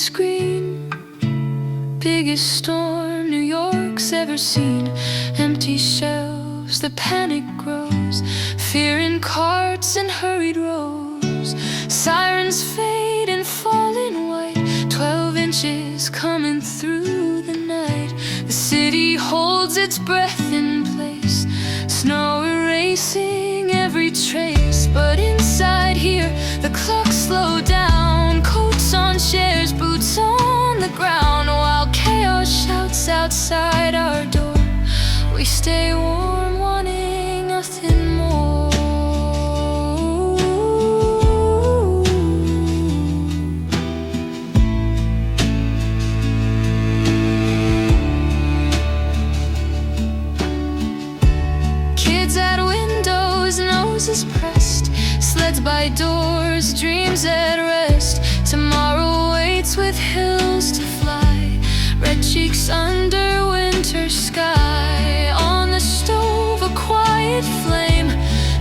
screen. Biggest storm New York's ever seen. Empty shelves, the panic grows. Fear in carts and hurried rows. Sirens fade and fall in white. 12 inches coming through the night. The city holds its breath in place. Snow erasing every trace. But inside here, the clocks slow down. Coats on chairs, boots on the ground. While chaos shouts outside our door, we stay warm, wanting nothing more. Kids at windows, noses pressed. Sleds by doors, dreams at rest. Tomorrow waits with hills to fly. Red cheeks under winter sky. On the stove, a quiet flame.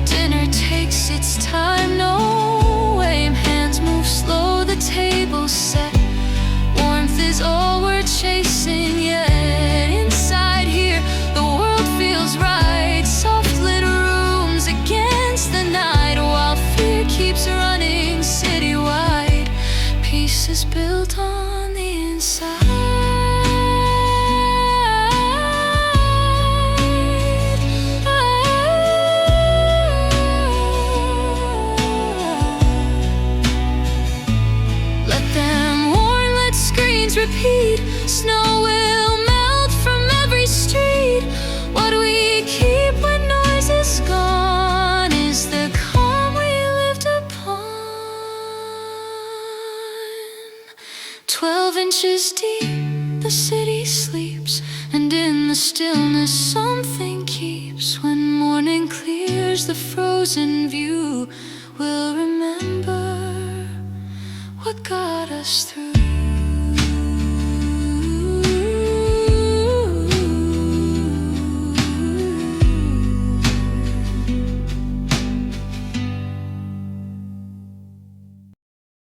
Dinner takes its time, no aim. Hands move slow, the table's set. Warmth is all we're chasing yet. Inside here, the world feels right. Soft lit rooms against the night. While fear keeps running citywide, peace is built on the inside. Repeat, snow will melt from every street. What we keep when noise is gone is the calm we lived upon. 12 inches deep, the city sleeps, and in the stillness something keeps. When morning clears the frozen view, we'll remember what got us through.